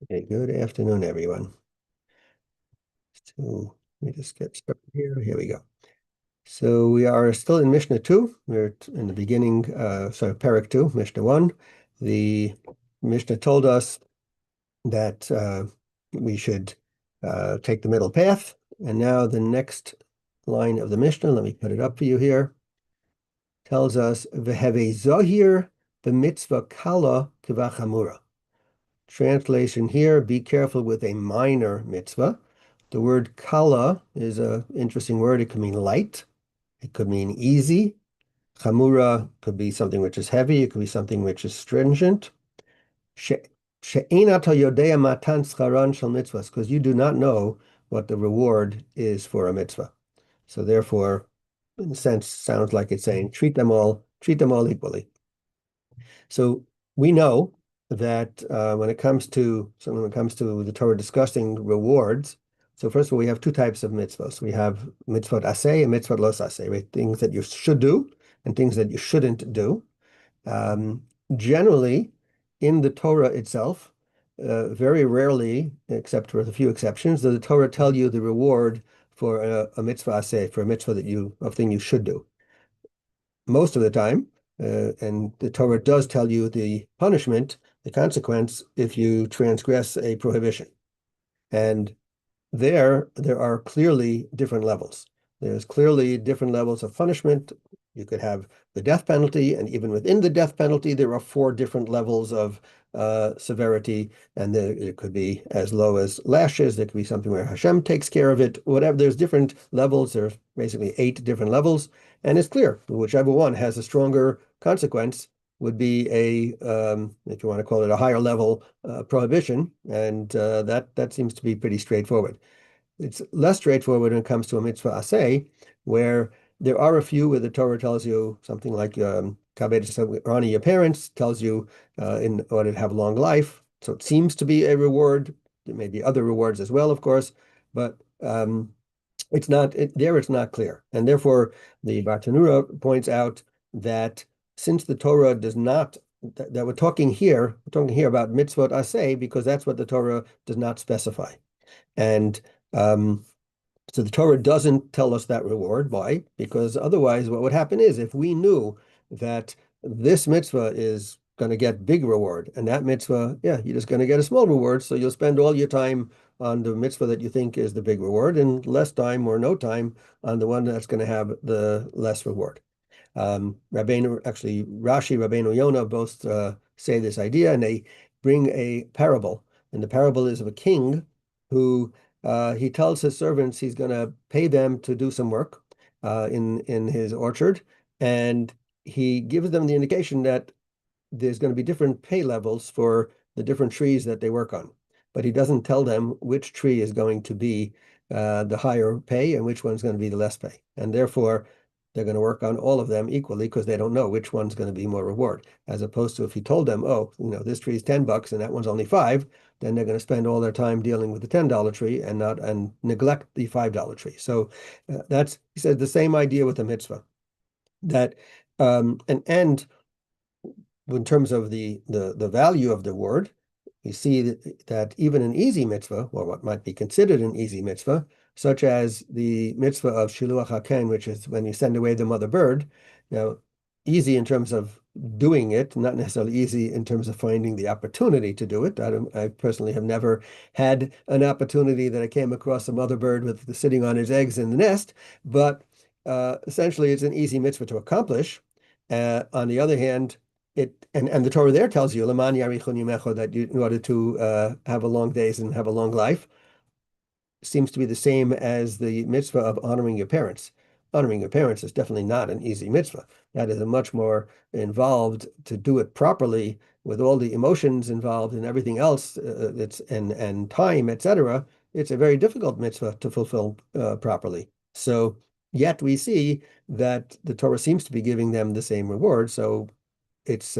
Okay, good afternoon, everyone. So let me just get started here. Here we go. So we are still in Mishnah 2. We're in the beginning, sorry, Perek 2, Mishnah 1. The Mishnah told us that we should take the middle path. And now the next line of the Mishnah, let me put it up for you here, tells us, V'heve zohir b'mitzvah kala k'vachamura. Translation here, be careful with a minor mitzvah. The word kala is an interesting word. It could mean light. It could mean easy. Chamura could be something which is heavy. It could be something which is stringent. She'ein ato yodea matan scharan shel mitzvahs, because you do not know what the reward is for a mitzvah. So therefore, in a sense, sounds like it's saying treat them all equally. So we know that when it comes to the Torah discussing rewards, so first of all, we have two types of mitzvahs. We have mitzvot aseh and mitzvot los aseh, right? Things that you should do and things that you shouldn't do. Generally, in the Torah itself, very rarely, except for a few exceptions, does the Torah tell you the reward for a mitzvah aseh, for a mitzvah a thing you should do. Most of the time, and the Torah does tell you the punishment, the consequence, if you transgress a prohibition. And there are clearly different levels. There's clearly different levels of punishment. You could have the death penalty, and even within the death penalty, there are four different levels of severity, and it could be as low as lashes. There could be something where Hashem takes care of it. Whatever. There's different levels. There's basically 8 different levels, and it's clear whichever one has a stronger consequence would be if you want to call it a higher level prohibition, and that seems to be pretty straightforward. It's less straightforward when it comes to a mitzvah aseh, where there are a few where the Torah tells you something like honor your parents, tells you in order to have long life. So it seems to be a reward. There may be other rewards as well, of course, but it's not clear. And therefore, the Bartanura points out that since the Torah does not, that we're talking here about mitzvot aseh because that's what the Torah does not specify. And so the Torah doesn't tell us that reward. Why? Because otherwise, what would happen is if we knew that this mitzvah is going to get big reward, and that mitzvah, yeah, you're just going to get a small reward. So you'll spend all your time on the mitzvah that you think is the big reward, and less time or no time on the one that's going to have the less reward. Rashi, Rabbeinu Yonah both say this idea, and they bring a parable. And the parable is of a king who he tells his servants he's going to pay them to do some work in his orchard, and he gives them the indication that there's going to be different pay levels for the different trees that they work on. But he doesn't tell them which tree is going to be the higher pay and which one's going to be the less pay. And therefore, they're going to work on all of them equally because they don't know which one's going to be more reward. As opposed to if he told them, oh, this tree is $10 and that one's only 5, then they're going to spend all their time dealing with the $10 tree and neglect the $5 tree. So he said the same idea with the mitzvah that and in terms of the value of the word, we see that even an easy mitzvah, or what might be considered an easy mitzvah, such as the mitzvah of shiluach haken, which is when you send away the mother bird, now easy in terms of doing it, not necessarily easy in terms of finding the opportunity to do it. I personally have never had an opportunity that I came across a mother bird with sitting on his eggs in the nest, but essentially it's an easy mitzvah to accomplish. On the other hand, and the Torah there tells you Leman yarichon yamecho, that in order to have a long days and have a long life, seems to be the same as the mitzvah of honoring your parents. Honoring your parents is definitely not an easy mitzvah. That is a much more involved, to do it properly with all the emotions involved and everything else. And time, etc. It's a very difficult mitzvah to fulfill properly. So yet we see that the Torah seems to be giving them the same reward. So it's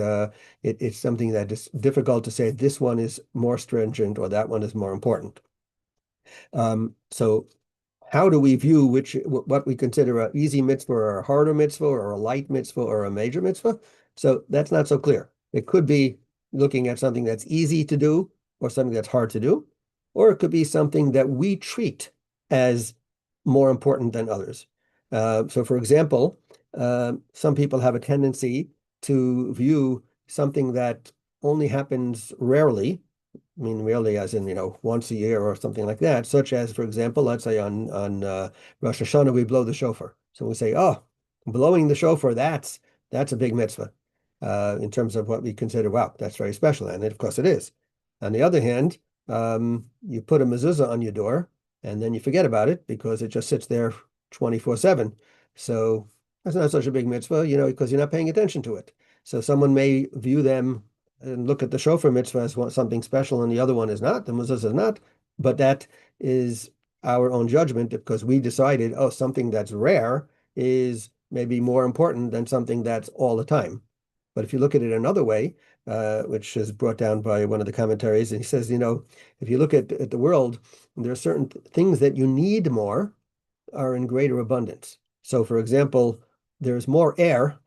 something that is difficult to say this one is more stringent or that one is more important. So how do we view what we consider an easy mitzvah or a harder mitzvah or a light mitzvah or a major mitzvah? So that's not so clear. It could be looking at something that's easy to do or something that's hard to do, or it could be something that we treat as more important than others. So, for example, some people have a tendency to view something that only happens rarely. I mean, rarely as in, once a year or something like that, such as, for example, let's say on Rosh Hashanah, we blow the shofar. So we say, oh, blowing the shofar, that's a big mitzvah in terms of what we consider, wow, that's very special. And of course it is. On the other hand, you put a mezuzah on your door and then you forget about it because it just sits there 24/7. So that's not such a big mitzvah, because you're not paying attention to it. So someone may view them and look at the shofar mitzvah as something special and the other one is not, the mezuzah is not, but that is our own judgment because we decided, oh, something that's rare is maybe more important than something that's all the time. But if you look at it another way, which is brought down by one of the commentaries, and he says, if you look at the world, there are certain things that you need more are in greater abundance. So, for example, there's more air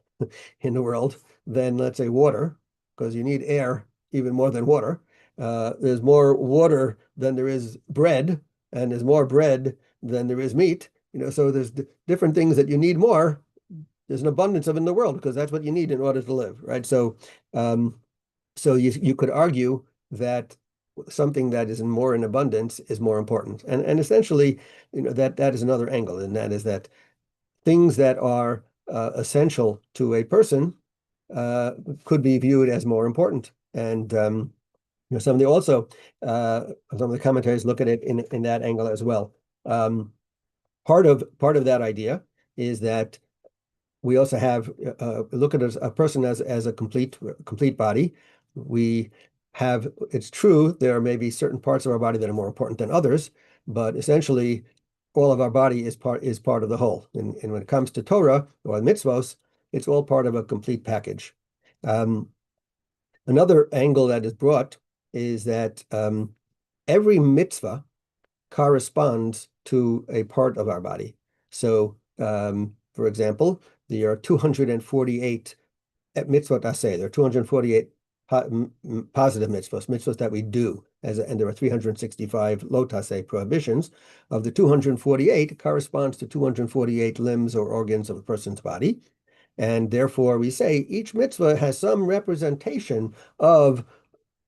in the world than, let's say, water, because you need air even more than water. There's more water than there is bread, and there's more bread than there is meat. So there's different things that you need more. There's an abundance of in the world because that's what you need in order to live, right? So, so you could argue that something that is more in abundance is more important, and essentially, that is another angle, and that is that things that are essential to a person could be viewed as more important, and some of the commentaries look at it in that angle as well. Part of that idea is that we also have look at a person as a complete body. It's true there are maybe certain parts of our body that are more important than others, but essentially all of our body is part of the whole. And when it comes to Torah or mitzvos, it's all part of a complete package. Another angle that is brought is that every mitzvah corresponds to a part of our body. So, for example, there are 248 mitzvot aseh. There are 248 positive mitzvot that we do, and there are 365 lo taseh prohibitions. Of the 248, it corresponds to 248 limbs or organs of a person's body. And therefore, we say each mitzvah has some representation of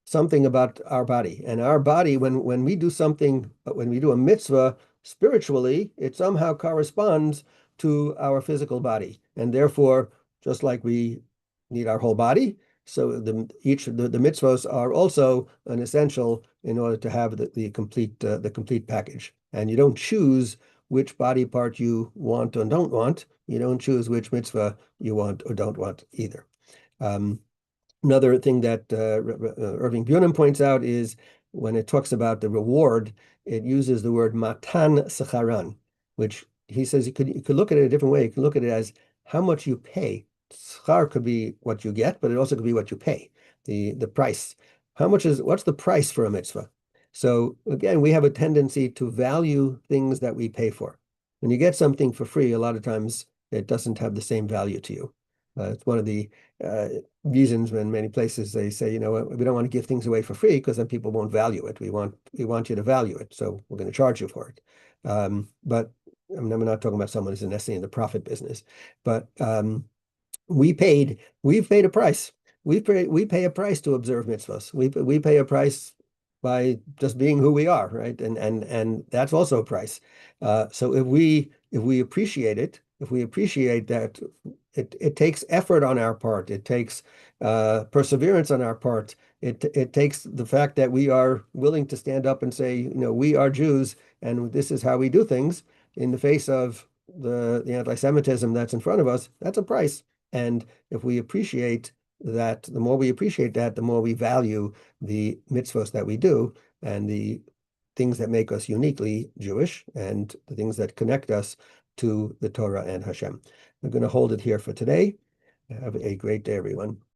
something about our body. And our body, when we do something, when we do a mitzvah spiritually, it somehow corresponds to our physical body. And therefore, just like we need our whole body, so the mitzvahs are also an essential in order to have the complete package. And you don't choose which body part you want or don't want. You don't choose which mitzvah you want or don't want either. Another thing that Irving Bunim points out is when it talks about the reward, it uses the word matan sacharan, which he says you could look at it a different way. You can look at it as how much you pay. Schar could be what you get, but it also could be what you pay, the price. What's the price for a mitzvah? So again, we have a tendency to value things that we pay for. When you get something for free, a lot of times it doesn't have the same value to you. It's one of the reasons when many places they say, we don't want to give things away for free because then people won't value it. We want you to value it, so we're going to charge you for it. But I mean, I'm not talking about someone who's necessarily in the profit business, but we've paid a price. We pay a price to observe mitzvahs. We pay a price by just being who we are, right? And that's also a price. So if we appreciate it, if we appreciate that it takes effort on our part, it takes perseverance on our part, it takes the fact that we are willing to stand up and say, we are Jews and this is how we do things in the face of the anti-Semitism that's in front of us. That's a price. And if we appreciate that, the more we appreciate that, the more we value the mitzvahs that we do and the things that make us uniquely Jewish and the things that connect us to the Torah and Hashem. I'm going to hold it here for today. Have a great day, everyone.